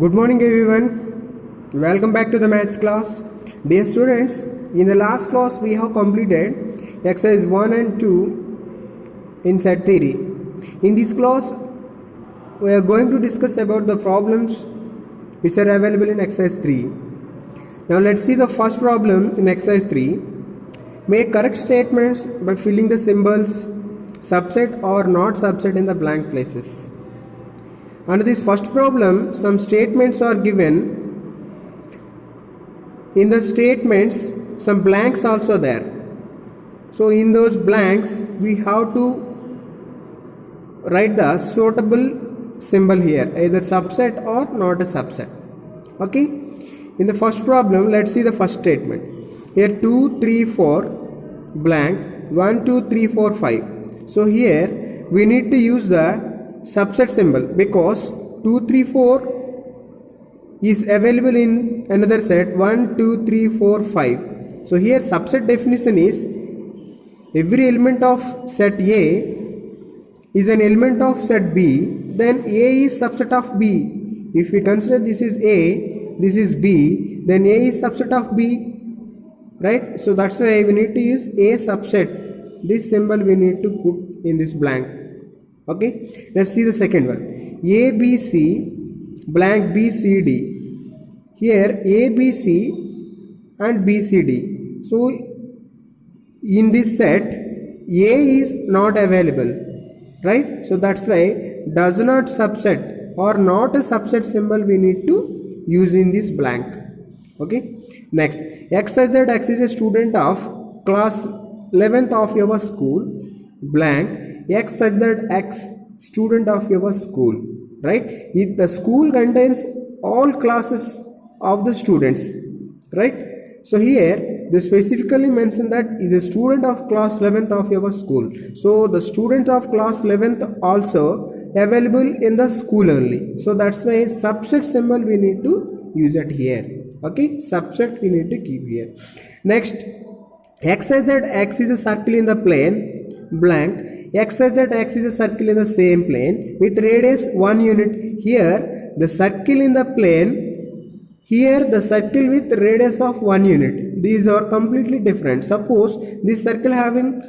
Good morning everyone. Welcome back to the maths class. Dear students, in the last class we have completed exercise 1 and 2 in set theory. In this class we are going to discuss about the problems which are available in exercise 3. Now let's see the first problem in exercise 3. Make correct statements by filling the symbols subset or not subset in the blank places. Under this first problem, some statements are given. In the statements, some blanks also there. So in those blanks, we have to write the suitable symbol here, either subset or not a subset. Okay. In the first problem, let's see the first statement. Here 2, 3, 4 blank 1, 2, 3, 4, 5. So here we need to use the subset symbol because 2, 3, 4 is available in another set 1, 2, 3, 4, 5. So here subset definition is every element of set A is an element of set B, then A is subset of B. If we consider this is A, this is B, then A is subset of B, right? So that's why we need to use A subset. This symbol we need to put in this blank. Okay, let's see the second one. A, B, C blank B, C, D. Here A, B, C and B, C, D. So in this set A is not available, right? So that's why does not subset or not a subset symbol we need to use in this blank. Okay, next, X says that X is a student of class 11th of your school blank. X such that X student of your school, right? If the school contains all classes of the students, right? So here they specifically mention that is a student of class 11th of your school. So the student of class 11th also available in the school only. So that's why subset symbol we need to use it here. Okay, subset we need to keep here. Next, X says that X is a circle in the plane blank. X says that X is a circle in the same plane with radius 1 unit. Here the circle in the plane, here the circle with radius of 1 unit. These are completely different. Suppose this circle having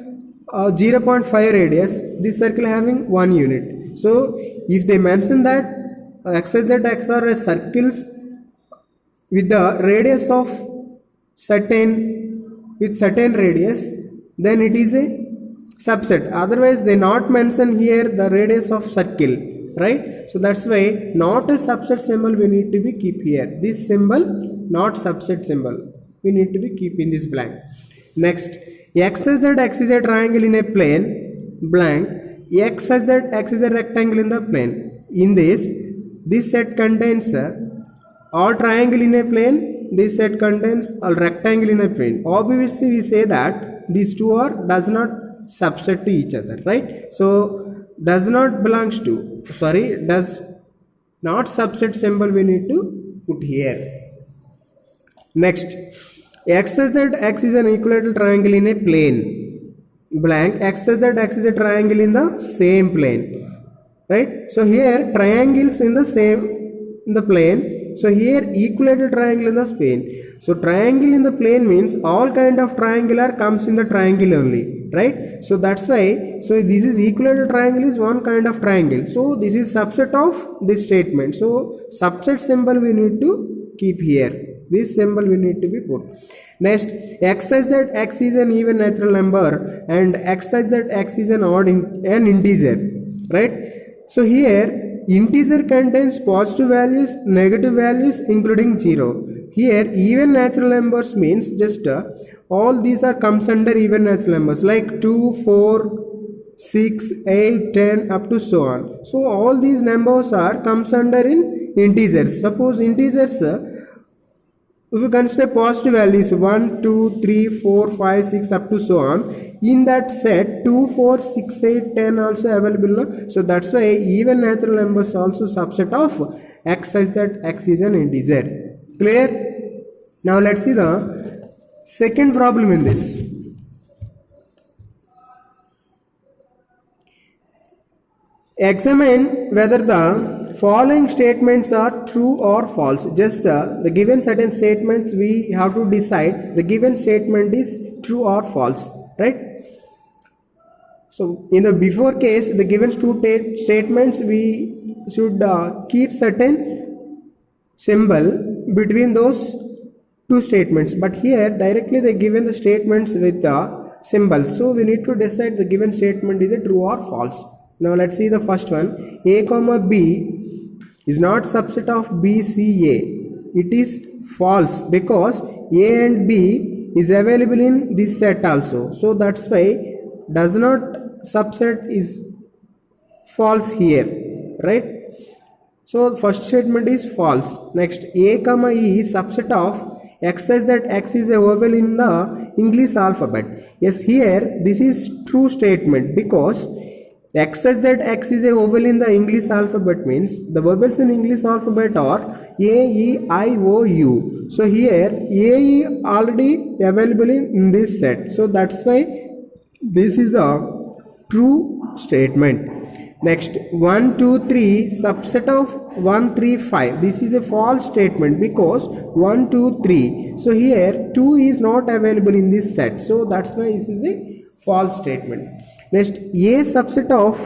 0.5 radius, this circle having 1 unit. So if they mention that X says that X are circles with the radius of certain radius, then it is a subset. Otherwise they not mention here the radius of circle, right? So that's why not a subset symbol we need to be keep here. This symbol not subset symbol we need to be keep in this blank. Next, X says that X is a triangle in a plane blank. X says that X is a rectangle in the plane. In this set contains all triangle in a plane, this set contains all rectangle in a plane. Obviously we say that these two are does not subset to each other, right? So does not belongs to, does not subset symbol we need to put here. Next, X says that X is an equilateral triangle in a plane blank. X says that X is a triangle in the same plane, right? So here triangles in the same in the plane. So here equilateral triangle in the plane. So triangle in the plane means all kind of triangular comes in the triangle only, right? So that's why, so this is equilateral triangle is one kind of triangle. So this is subset of this statement. So subset symbol we need to keep here. This symbol we need to be put. Next, X says that X is an even natural number and X says that X is an integer, right? So here integer contains positive values, negative values including 0. Here even natural numbers means just all these are comes under even natural numbers like 2, 4, 6, 8, 10 up to so on. So all these numbers are comes under in integers. Suppose integers if we consider positive values 1, 2, 3, 4, 5, 6 up to so on, in that set 2, 4, 6, 8, 10 also available. No? So that's why even natural numbers also subset of X such that X is an integer. Clear? Now let's see the second problem in this. Examine whether the following statements are true or false. Just the given certain statements, we have to decide the given statement is true or false, right? So in the before case, the given two statements, we should keep certain symbol between those two statements, but here directly they given the statements with symbols, so we need to decide the given statement is a true or false. Now let's see the first one. A comma B is not subset of B C A. It is false because A and B is available in this set also, so that's why does not subset is false here, right? So first statement is false. Next, A comma E is subset of X such that X is a vowel in the English alphabet. Yes, here this is true statement because X such that X is a vowel in the English alphabet means the vowels in English alphabet are A, E, I, O, U. So here A, E already available in this set. So that's why this is a true statement. Next, 1, 2, 3 subset of 1, 3, 5. This is a false statement because 1, 2, 3. So here 2 is not available in this set. So that's why this is a false statement. Next, A subset of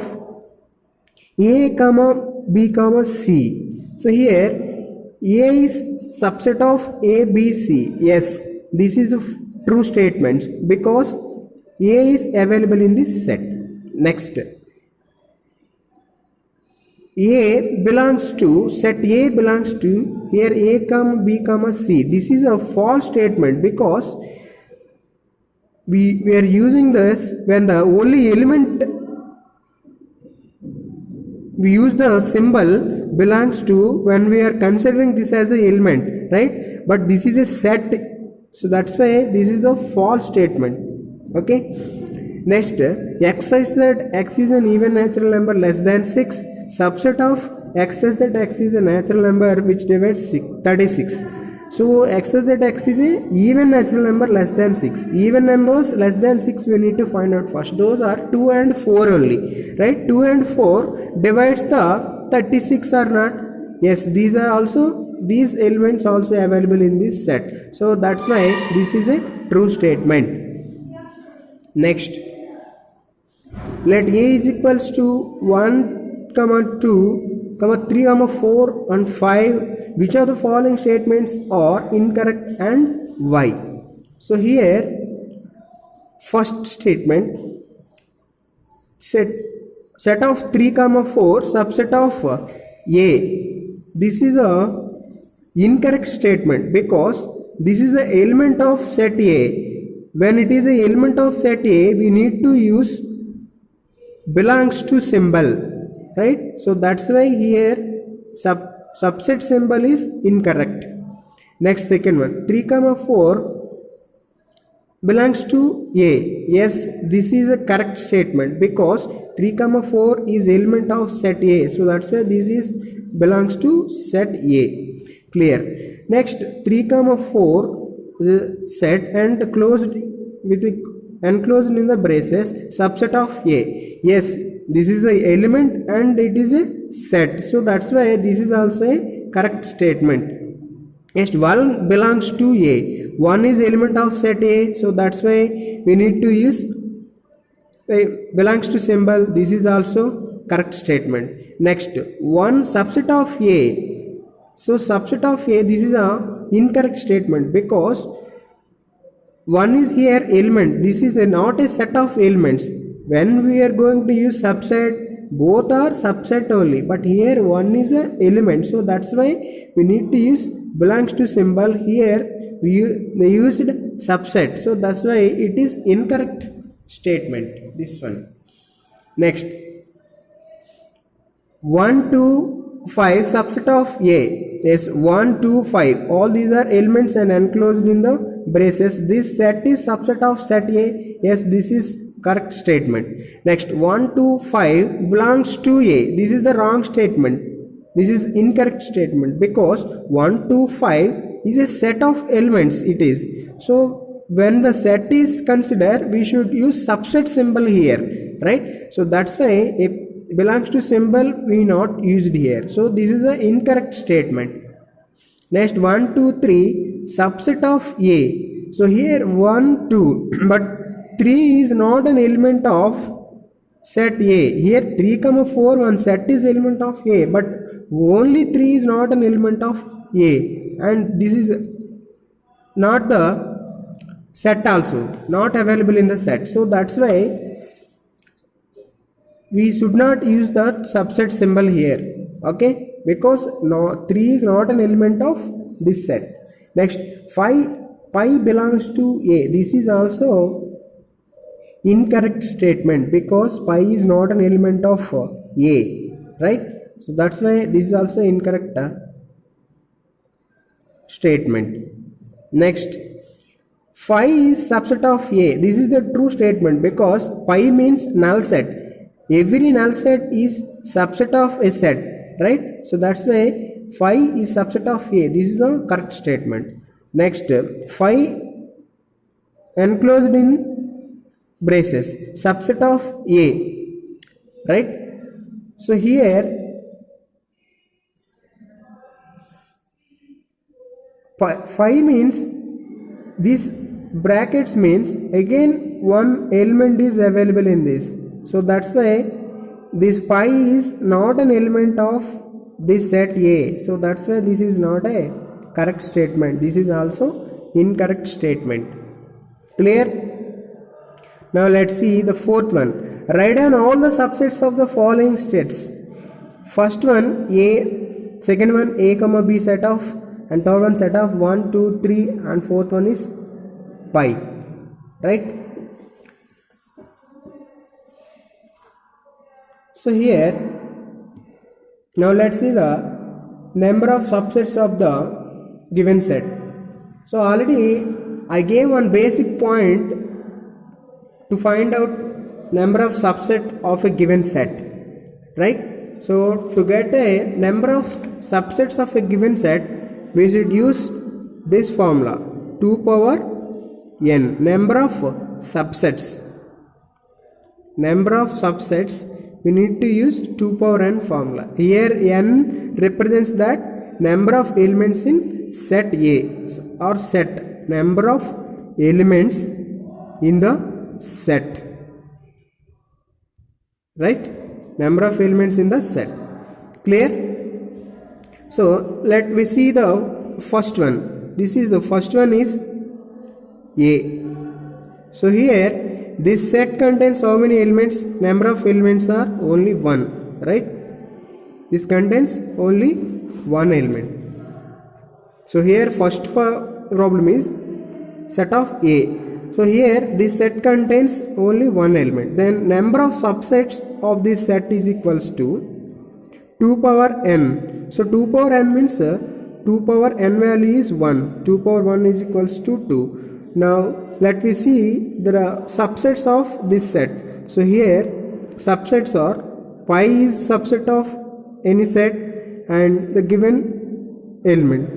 A comma B comma C. So here A is subset of A, B, C. Yes, this is a true statement because A is available in this set. Next, A belongs to, set A belongs to, here A comma B comma C. This is a false statement because we are using this when the only element we use the symbol belongs to when we are considering this as an element, right? But this is a set, so that's why this is the false statement. Okay. Next, X says that X is an even natural number less than 6. Subset of X says that X is a natural number which divides 36. So X says that X is a even natural number less than 6. Even numbers less than 6 we need to find out first. Those are 2 and 4 only, right? 2 and 4 divides the 36 or not? Yes, these are also, these elements also available in this set. So that's why this is a true statement. Next, let A is equals to 1, 2, 3, 4 and 5. Which of the following statements are incorrect and why? So here, first statement, set of 3, 4 subset of A. This is a incorrect statement because this is the element of set A. When it is a element of set A, we need to use belongs to symbol, right? So that's why here subset symbol is incorrect. Next, second one, 3, 4 belongs to A. Yes, this is a correct statement because 3, 4 is element of set A. So that's why this is belongs to set A. Clear. Next, 3, 4 set and closed with the enclosed in the braces subset of A. Yes, this is the element and it is a set. So that's why this is also a correct statement. Next, 1 belongs to A. 1 is element of set A. So that's why we need to use belongs to symbol. This is also correct statement. Next, 1 subset of A. So subset of A, this is a incorrect statement because 1 is here element. This is not a set of elements. When we are going to use subset, both are subset only, but here 1 is an element. So that's why we need to use belongs to symbol. Here they used subset. So that's why it is incorrect statement, this one. Next, 1, 2, 5 subset of A. Yes, 1, 2, 5. All these are elements and enclosed in the braces. This set is subset of set A. Yes, this is correct statement. Next, 1, 2, 5 belongs to A. This is the wrong statement. This is incorrect statement because 1, 2, 5 is a set of elements. It is. So when the set is considered, we should use subset symbol here, right? So that's why belongs to symbol we not used here. So this is an incorrect statement. Next 1, 2, 3 subset of A. So here 1, 2 but 3 is not an element of set A. Here 3, 4 one set is element of A, but only 3 is not an element of A, and this is not the set also, not available in the set. So that's why we should not use the subset symbol here, okay, because 3 is not an element of this set. Next pi belongs to A. This is also incorrect statement because pi is not an element of A, right? So that's why this is also incorrect statement. Next, phi is subset of A. This is the true statement because pi means null set. Every null set is subset of a set, right? So that's why phi is subset of A. This is the correct statement. Next, phi enclosed in braces, subset of A, right? So here phi means, this brackets means again one element is available in this. So that's why this pi is not an element of this set A. So that's why this is not a correct statement. This is also incorrect statement. Clear? Now let's see the fourth one. Write down all the subsets of the following states. First one A, second one A comma B set of, and third one set of 1, 2, 3, and fourth one is pi, right? So here, now let's see the number of subsets of the given set. So already I gave one basic point to find out number of subset of a given set, right? So to get a number of subsets of a given set, we should use this formula, 2 power n, number of subsets. Number of subsets, we need to use 2 power n formula. Here n represents that number of elements in set A, or set, number of elements in the set, right? Number of elements in the set. Clear? So let me see the first one. This is the first one is A. So here this set contains how many elements? Number of elements are only 1, right? This contains only 1 element. So here first problem is set of A. So here this set contains only 1 element. Then number of subsets of this set is equals to 2 power n. So 2 power n means 2 power n value is 1. 2 power 1 is equals to 2. Now let me see the subsets of this set. So here subsets are pi is subset of any set and the given element,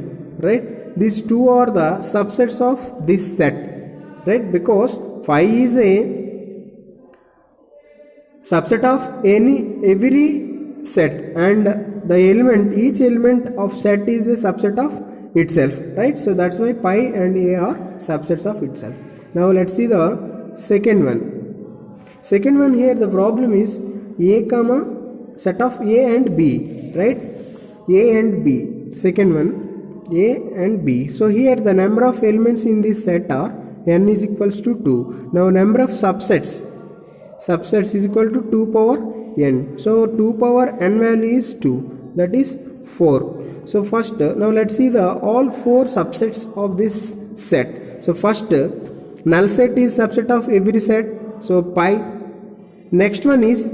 right? These two are the subsets of this set, right? Because phi is a subset of every set, and the element, each element of set is a subset of itself, right? So that's why pi and A are subsets of itself. Now let's see the second one. Second one, here the problem is A comma set of A and B, right? A and B. Second one, A and B. So here the number of elements in this set are n is equals to 2. Now number of subsets is equal to 2 power n. So 2 power n value is 2, that is 4. So first, now let's see the all 4 subsets of this set. So first, null set is subset of every set, so pi. Next one is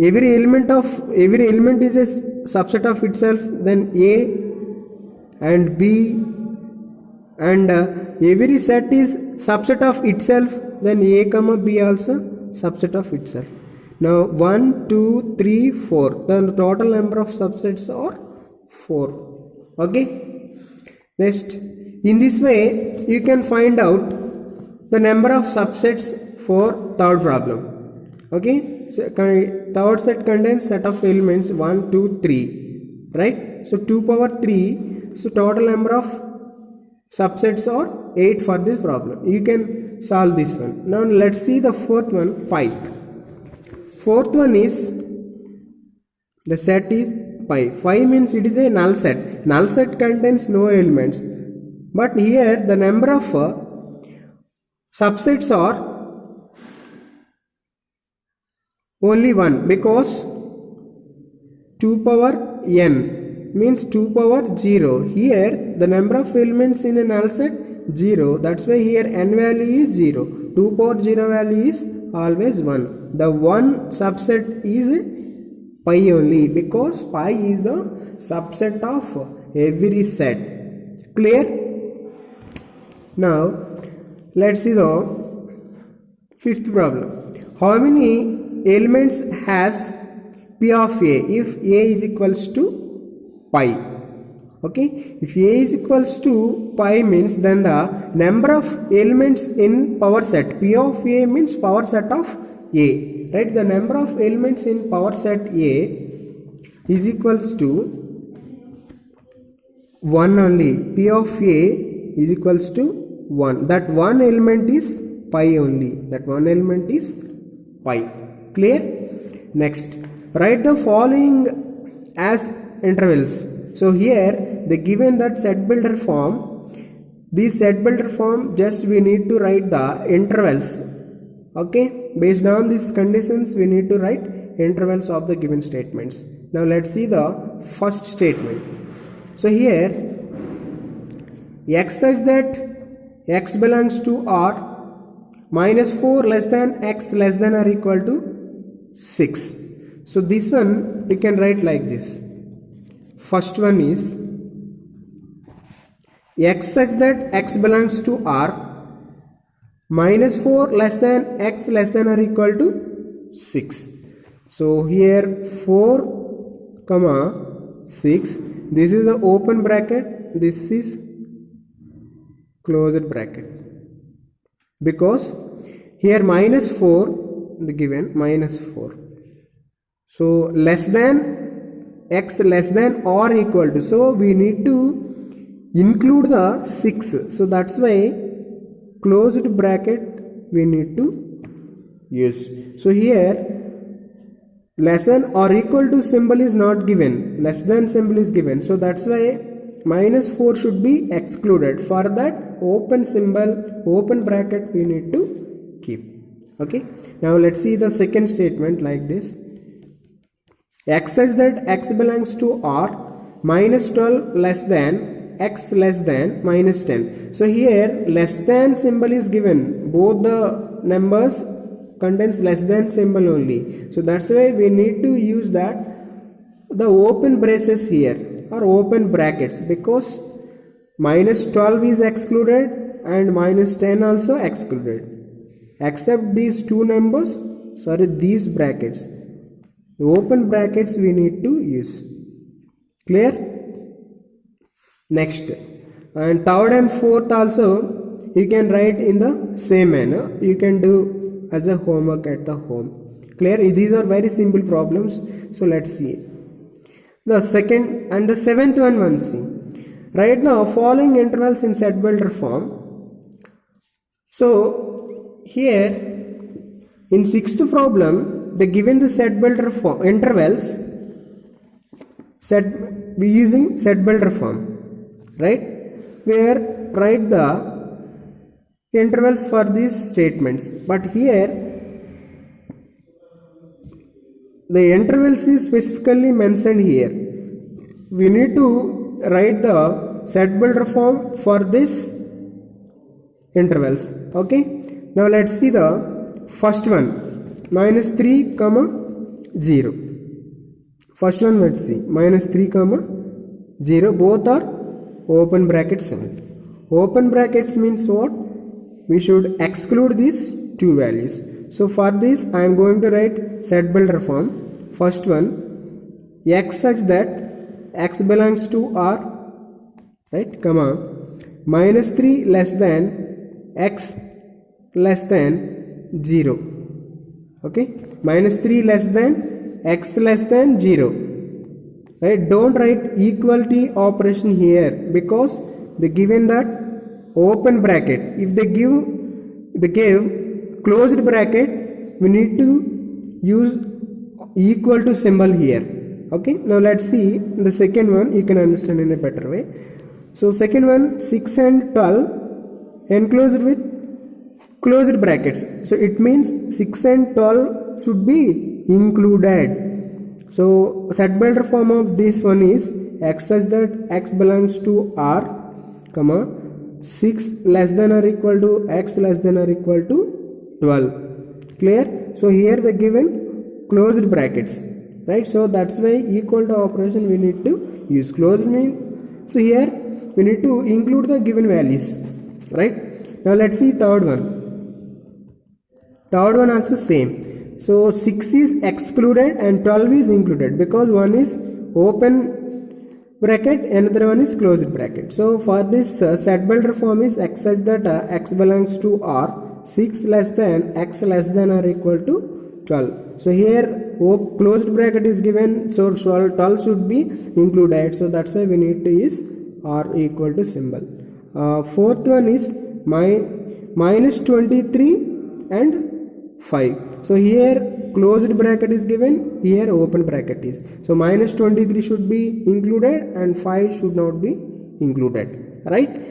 every element is a subset of itself, then A and B, and every set is subset of itself, then A comma B also subset of itself. Now 1, 2, 3, 4. The total number of subsets are 4. Okay. Next, in this way you can find out the number of subsets for third problem. Okay. third set contains set of elements 1, 2, 3, right? So 2 power 3, so total number of subsets are 8 for this problem. You can solve this one. Now let's see the fourth one, pi. Fourth one is, the set is pi. Pi means it is a null set. Null set contains no elements. But here the number of subsets are only 1, because 2 power n means 2 power 0. Here the number of elements in a null set 0. That's why here n value is 0. 2 power 0 value is always 1. The one subset is pi only, because pi is the subset of every set. Clear? Now let's see the fifth problem. How many elements has P of A if A is equals to pi? Okay, if A is equals to pi means then the number of elements in power set P of A means power set of A, right? The number of elements in power set A is equals to 1 only. P of A is equals to 1. That one element is pi only. That one element is pi. Clear? Next, write the following as intervals. So here they given that set builder form. This set builder form, just we need to write the intervals. Okay, based on these conditions we need to write intervals of the given statements. Now let's see the first statement. So here x such that x belongs to R minus 4 less than x less than or equal to 6. So this one we can write like this. First one is x such that x belongs to R minus 4 less than x less than or equal to 6. So here 4 comma 6, this is the open bracket, this is closed bracket, because here minus 4 the given minus 4, so less than x less than or equal to, so we need to include the 6, so that's why closed bracket we need to use. So here less than or equal to symbol is not given, less than symbol is given, so that's why minus 4 should be excluded. For that open symbol, open bracket we need to keep. Okay, now let's see the second statement like this. X such that x belongs to R minus 12 less than x less than minus 10. So here less than symbol is given, both the numbers contains less than symbol only, so that's why we need to use that the open braces here or open brackets, because minus 12 is excluded and minus 10 also excluded, except these two numbers, sorry, these brackets, the open brackets we need to use. Clear? Next, and third and fourth also you can write in the same manner, you can do as a homework at the home. Clear? These are very simple problems, so let's see the second and the seventh one. See, write the following intervals in set builder form. So here in sixth problem they given the set builder form intervals, set we using set builder form, right, where write the intervals for these statements, but here the intervals is specifically mentioned here. We need to write the set builder form for this intervals. Okay, now let's see the first one, minus 3 comma 0. First one, let's see, minus 3 comma 0, both are open brackets only. Open brackets means what? We should exclude these two values. So for this I am going to write set builder form. First one, x such that x belongs to R, right, comma minus 3 less than x less than 0. Okay, minus 3 less than x less than 0. Right, don't write equality operation here because they given that open bracket. If they give closed bracket, we need to use equal to symbol here. Okay, now let's see the second one. You can understand in a better way. So second one, 6 and 12 enclosed with closed brackets. So it means 6 and 12 should be included. So set builder form of this one is x such that x belongs to R, comma 6 less than or equal to x less than or equal to 12. Clear? So here they given closed brackets, right? So that's why equal to operation we need to use. Closed means, so here we need to include the given values, right? Now let's see third one. Third one also same. So 6 is excluded and 12 is included because one is open bracket, another one is closed bracket. So for this set builder form is x such that x belongs to R, 6 less than x less than or equal to 12. So here closed bracket is given, so 12 should be included. So that's why we need to use R equal to symbol. Fourth one is minus 23 and 5. So here closed bracket is given, here open bracket is. So minus 23 should be included and 5 should not be included, right?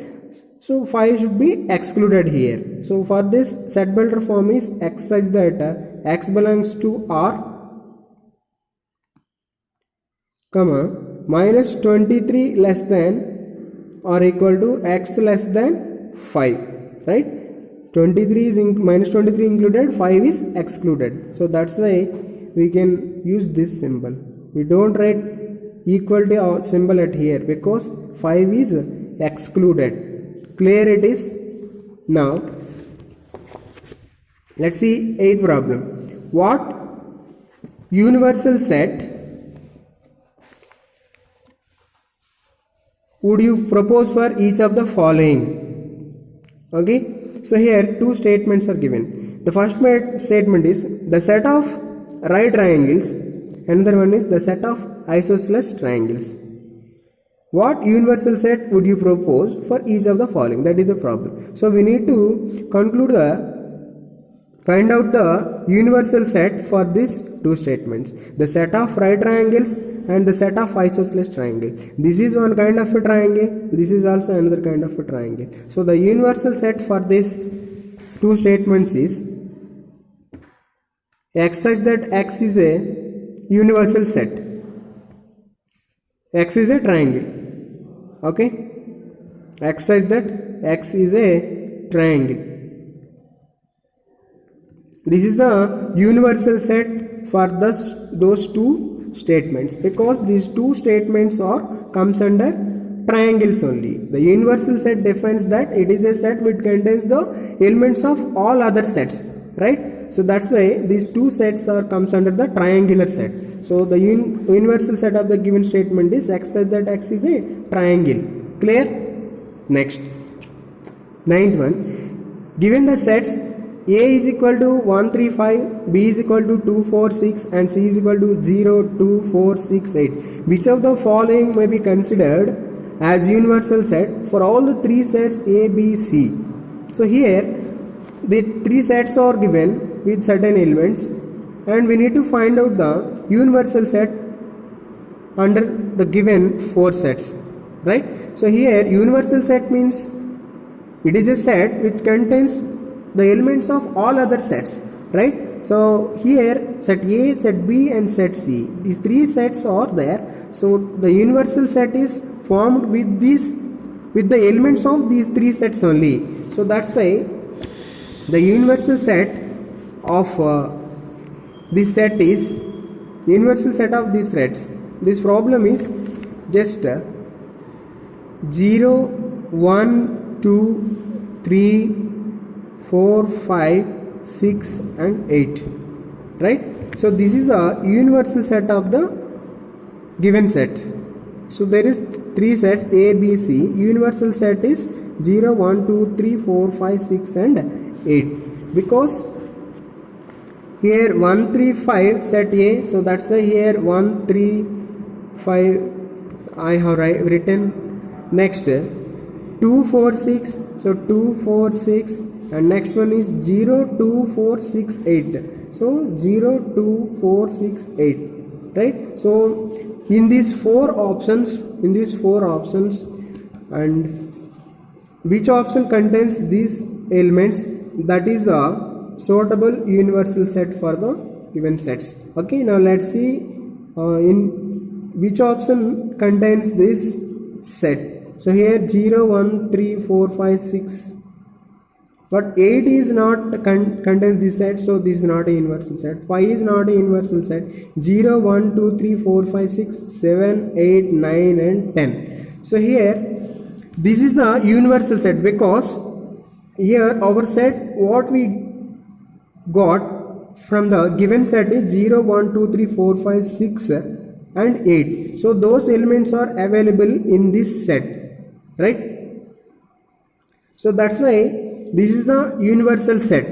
So 5 should be excluded here. So for this set builder form is x such that x belongs to R, comma minus 23 less than or equal to x less than 5, right? 23 is minus 23 included, 5 is excluded. So that's why we can use this symbol. We don't write equality symbol at here because 5 is excluded. Clear it is? Now let's see 8th problem. What universal set would you propose for each of the following? Okay. So here two statements are given. The first statement is the set of right triangles, another one is the set of isosceles triangles. What universal set would you propose for each of the following? That is the problem. So we need to find out the universal set for these two statements. The set of right triangles and the set of isosceles triangle. This is one kind of a triangle, this is also another kind of a triangle. So the universal set for these two statements is x such that x is a universal set. X is a triangle. Okay? X such that x is a triangle. This is the universal set for those two statements because these two statements comes under triangles only. The universal set defines that it is a set which contains the elements of all other sets, right? So that's why these two sets comes under the triangular set. So the universal set of the given statement is x such that x is a triangle. Clear? Next, 9th one. Given the sets A is equal to 1, 3, 5, B is equal to 2, 4, 6 and C is equal to 0, 2, 4, 6, 8. Which of the following may be considered as universal set for all the three sets A, B, C? So here the three sets are given with certain elements and we need to find out the universal set under the given four sets, right? So here universal set means it is a set which contains the elements of all other sets, right? So here set A, set B and set C, these three sets are there. So the universal set is formed with the elements of these three sets only. So that's why the universal set of this set is universal set of these sets. This problem is just 0, 1, 2, 3, 4, 5, 6 and 8, right? So this is the universal set of the given set. So there is three sets A, B, C. Universal set is 0, 1, 2, 3, 4, 5, 6 and 8 because here 1 3 5 set A, so that's why here 1 3 5 I have written. Next 2 4 6, so 2 4 6, and next one is 0 2 4 6 8, so 0 2 4 6 8, right? So in these four options, and which option contains these elements, that is the sortable universal set for the given sets. Okay, now let's see in which option contains this set. So here 0 1 3 4 5 6, but 8 is not contains this set, so this is not a universal set. 5 is not a universal set. 0 1 2 3 4 5 6 7 8 9 and 10. So here this is the universal set, because here our set what we got from the given set is 0 1 2 3 4 5 6 and 8. So those elements are available in this set, right? So that's why this is the universal set.